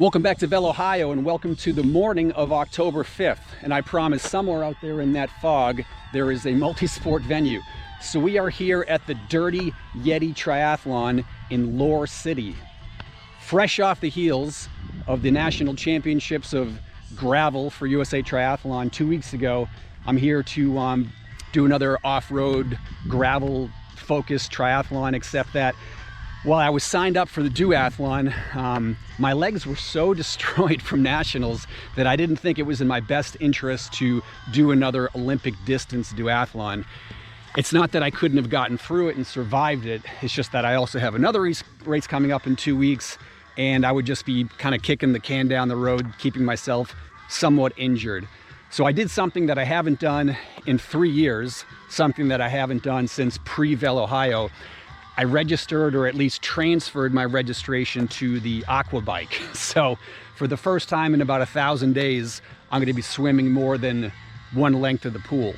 Welcome back to Velo, Ohio, and welcome to the morning of October 5th. And I promise somewhere out there in that fog, there is a multi-sport venue. So we are here at the Dirty Yeti Triathlon in Lore City. Fresh off the heels of the National Championships of Gravel for USAT Triathlon 2 weeks ago, I'm here to do another off-road gravel-focused triathlon, except that while I was signed up for the duathlon, my legs were so destroyed from nationals that I didn't think it was in my best interest to do another Olympic distance duathlon. It's not that I couldn't have gotten through it and survived it. It's just that I also have another race coming up in 2 weeks, and I would just be kind of kicking the can down the road, keeping myself somewhat injured. So I did something that I haven't done in 3 years, something that I haven't done since pre-Velo Ohio. I registered, or at least transferred, my registration to the Aquabike. So for the first time in about 1,000 days, I'm going to be swimming more than one length of the pool.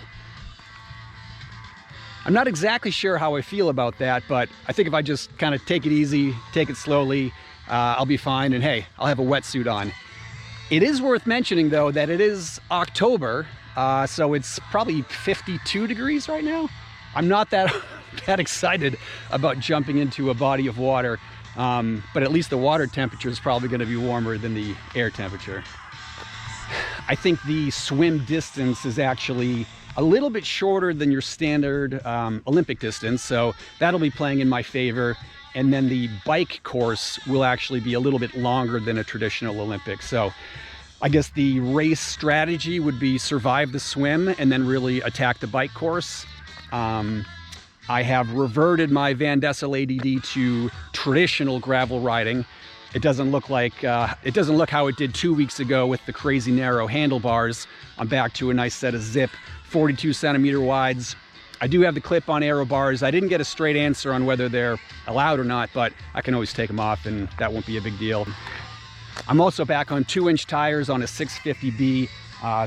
I'm not exactly sure how I feel about that, but I think if I just kind of take it easy, take it slowly, I'll be fine. And hey, I'll have a wetsuit on. It is worth mentioning though that it is October, so it's probably 52 degrees right now. I'm not that excited about jumping into a body of water, but at least the water temperature is probably going to be warmer than the air temperature. I think the swim distance is actually a little bit shorter than your standard Olympic distance, so that'll be playing in my favor. And then the bike course will actually be a little bit longer than a traditional Olympic. So I guess the race strategy would be survive the swim and then really attack the bike course. I have reverted my Van Dessel ADD to traditional gravel riding. It doesn't look how it did 2 weeks ago with the crazy narrow handlebars. I'm back to a nice set of Zip 42 centimeter wides. I do have the clip-on aero bars. I didn't get a straight answer on whether they're allowed or not, but I can always take them off and that won't be a big deal. I'm also back on 2-inch tires on a 650B.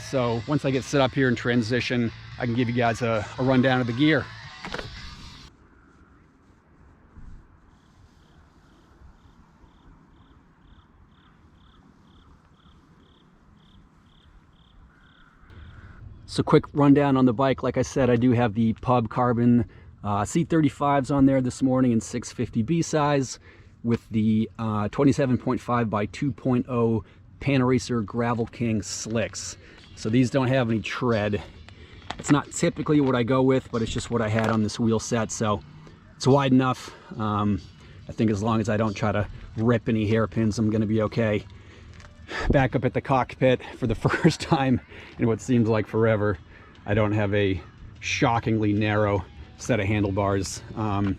So once I get set up here in transition, I can give you guys a rundown of the gear. So quick rundown on the bike. Like I said, I do have the Pub Carbon C35s on there this morning in 650B size with the 27.5 by 2.0 Panaracer Gravel King slicks. So these don't have any tread. It's not typically what I go with, but it's just what I had on this wheel set. So it's wide enough. I think as long as I don't try to rip any hairpins, I'm gonna be okay. Back up at the cockpit for the first time in what seems like forever. I don't have a shockingly narrow set of handlebars, and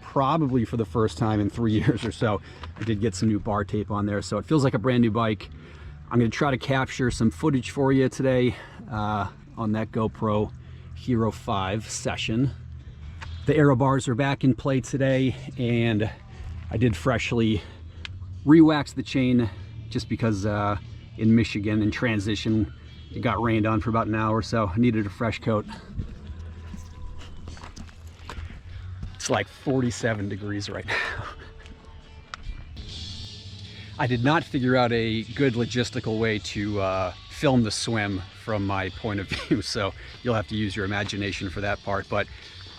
probably for the first time in 3 years or so, I did get some new bar tape on there, so it feels like a brand new bike. I'm going to try to capture some footage for you today on that GoPro Hero 5 session. The aero bars are back in play today, and I did freshly re-wax the chain just because in Michigan in transition it got rained on for about an hour, so I needed a fresh coat. It's like 47 degrees right now. I did not figure out a good logistical way to film the swim from my point of view, so you'll have to use your imagination for that part. But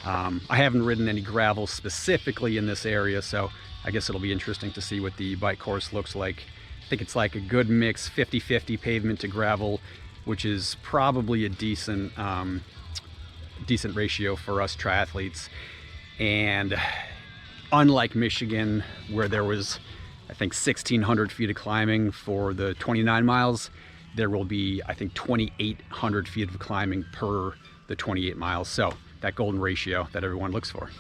I haven't ridden any gravel specifically in this area, so I guess it'll be interesting to see what the bike course looks like. I think it's like a good mix, 50-50 pavement to gravel, which is probably a decent ratio for us triathletes. And unlike Michigan, where there was, I think, 1,600 feet of climbing for the 29 miles, there will be, I think, 2,800 feet of climbing per the 28 miles. So that golden ratio that everyone looks for.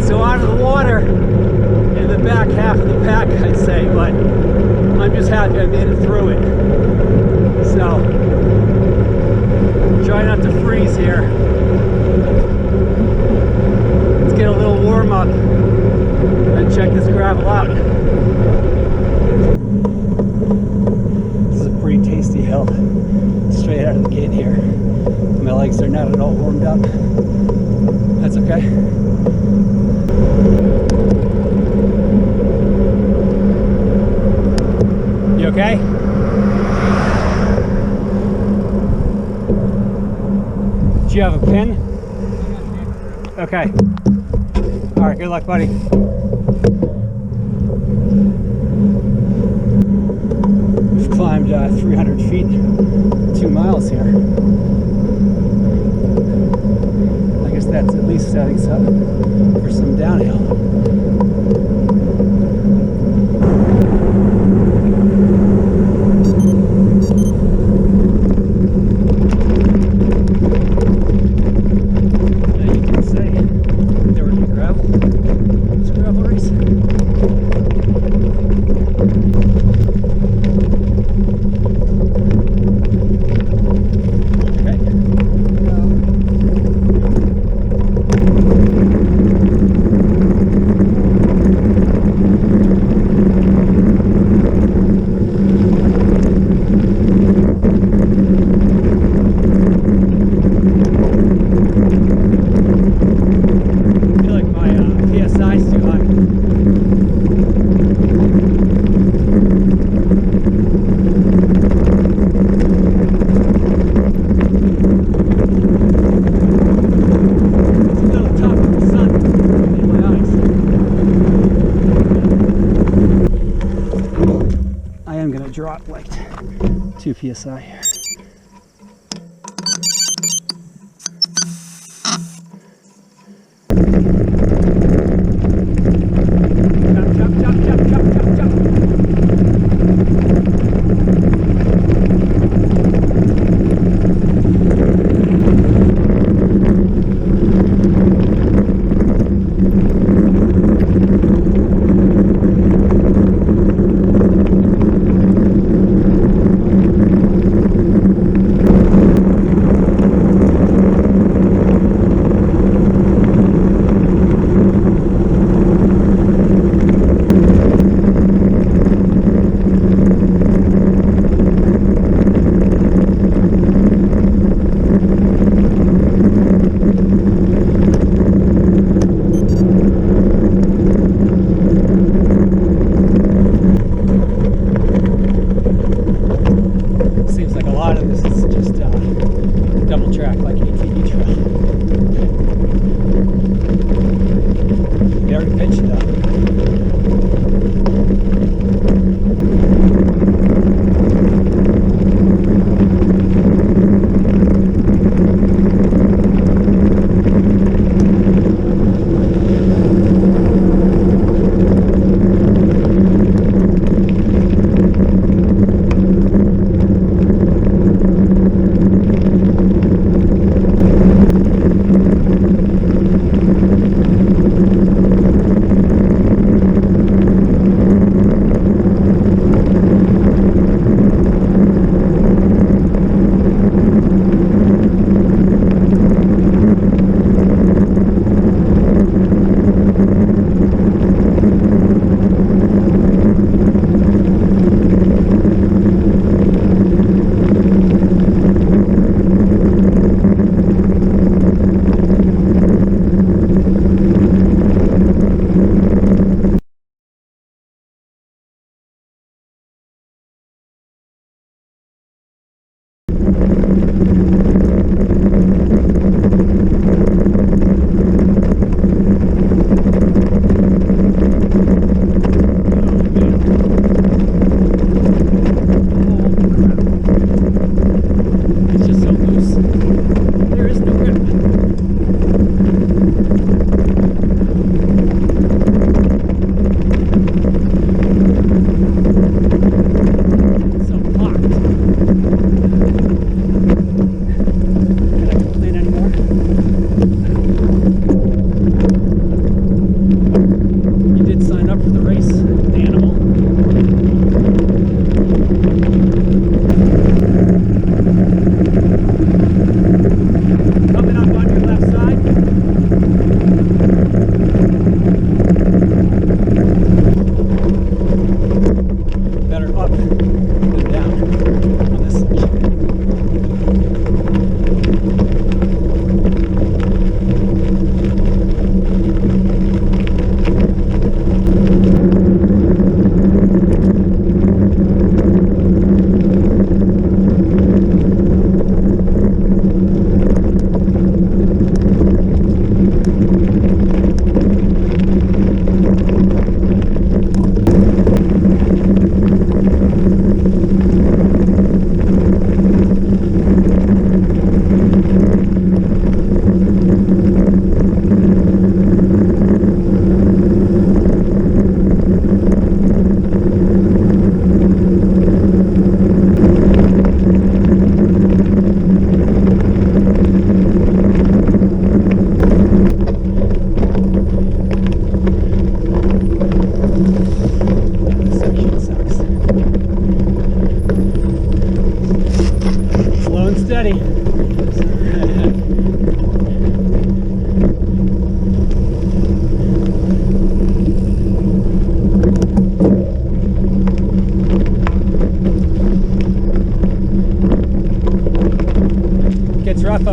So out of the water in the back half of the pack, I'd say, but I'm just happy I made it through it. So, try not to freeze here. Let's get a little warm up and check this gravel out. This is a pretty tasty hill, straight out of the gate here. My legs are not at all warmed up. That's okay. You okay? Do you have a pin? Okay. All right, good luck, buddy. We've climbed 300 feet, 2 miles here. I guess that's at least setting us up for some downhill. Drop like 2 psi here.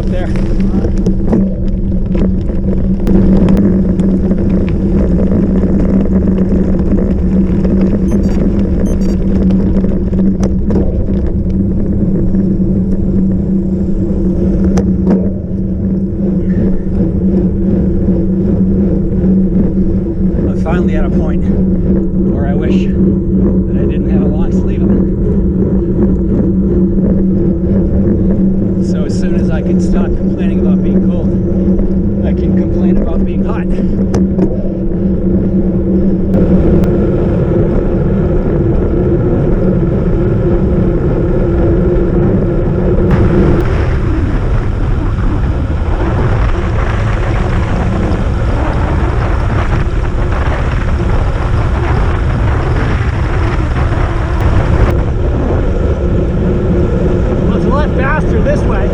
up there. I'm finally at a point where I wish that I didn't have a long sleeve on. So as soon as I can stop complaining about being cold, I can complain about being hot. Well, it's a lot faster this way.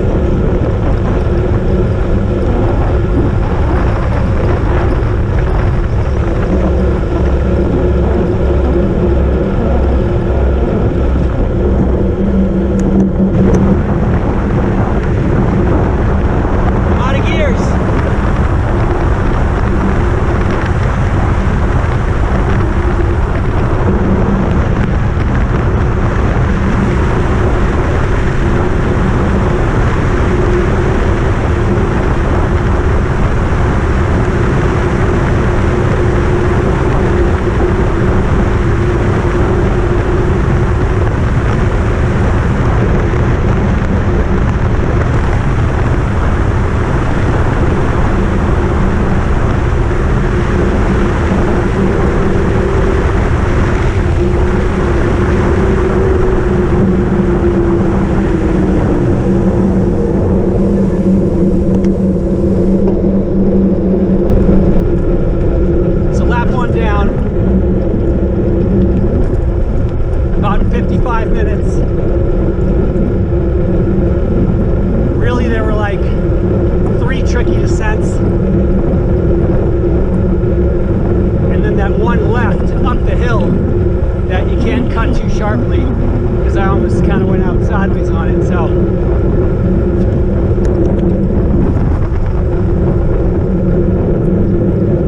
sideways on it, so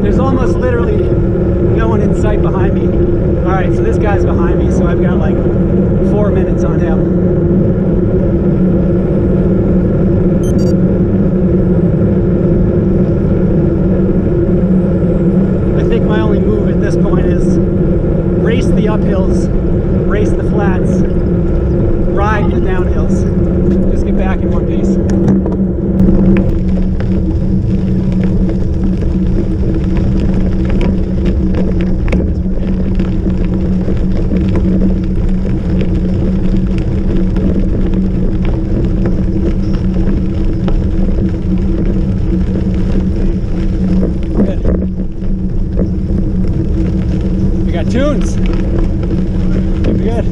there's almost literally no one in sight behind me. Alright, so this guy's behind me, so I've got like 4 minutes on him. I think my only move at this point is race the uphills, race the flats, ride the downhills. Just get back in one piece. Good. We got tunes. Good.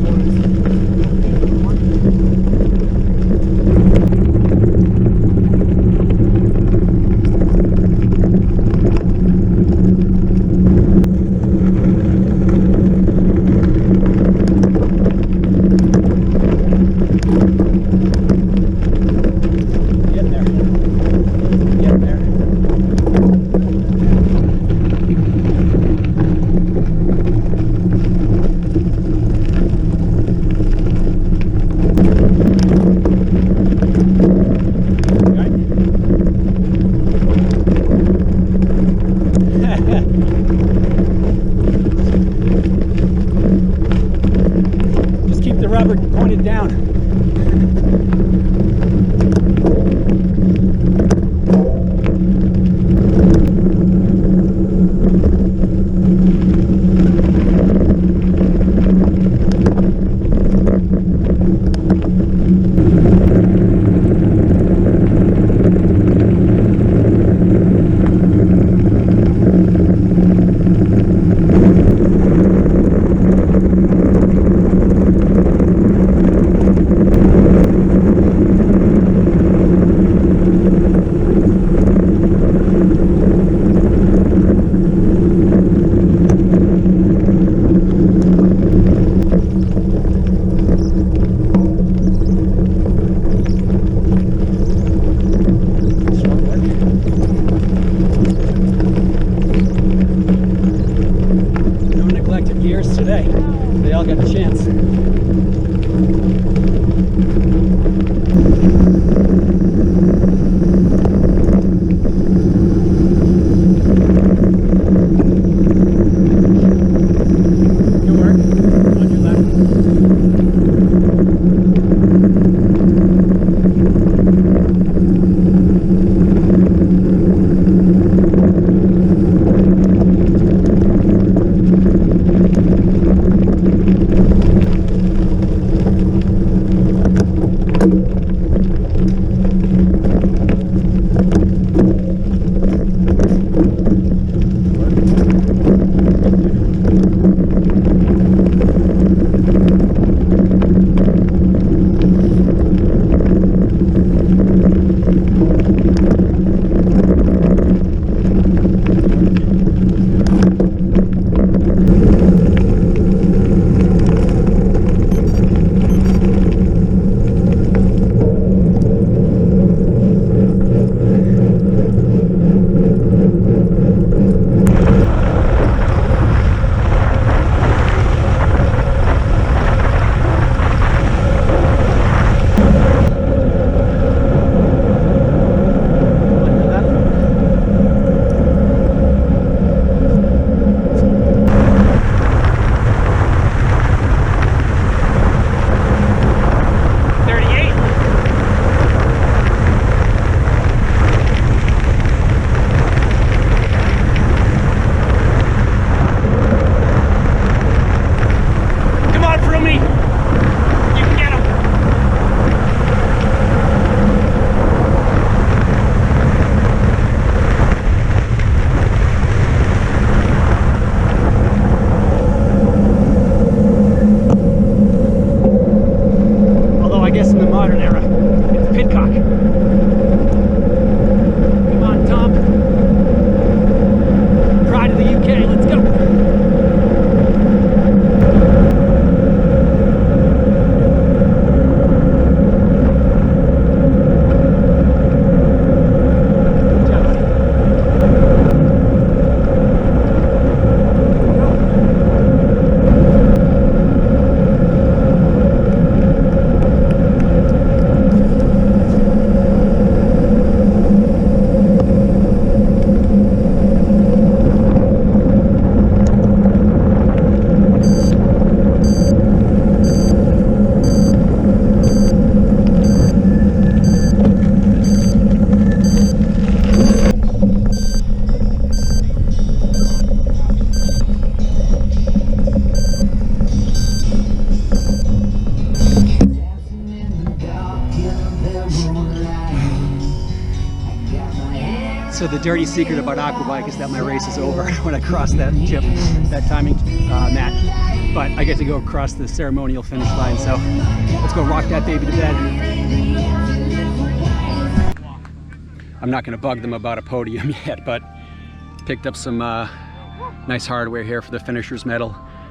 got the chance. So the dirty secret about Aquabike is that my race is over when I cross that chip, that timing mat. But I get to go across the ceremonial finish line, so let's go rock that baby to bed. I'm not going to bug them about a podium yet, but picked up some nice hardware here for the finisher's medal.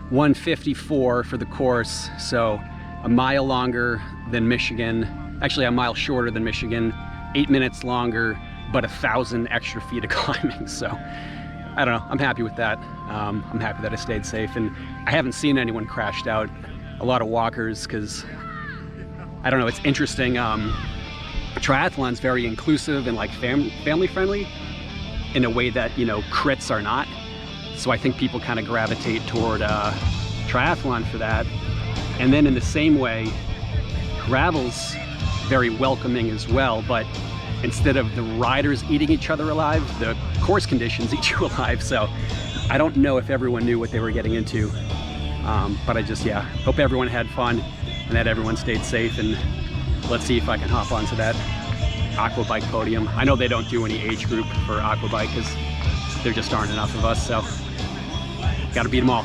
154 for the course, so a mile longer than Michigan, actually a mile shorter than Michigan, 8 minutes longer, but 1,000 extra feet of climbing. So I don't know, I'm happy with that. I'm happy that I stayed safe, and I haven't seen anyone crashed out. A lot of walkers, because I don't know, it's interesting. Triathlon's very inclusive and like family friendly in a way that, you know, crits are not. So I think people kind of gravitate toward triathlon for that. And then in the same way, gravel's very welcoming as well, but instead of the riders eating each other alive, the course conditions eat you alive. So I don't know if everyone knew what they were getting into, but I just, yeah, hope everyone had fun and that everyone stayed safe, and let's see if I can hop onto that Aquabike podium. I know they don't do any age group for Aquabike because there just aren't enough of us, so gotta beat them all.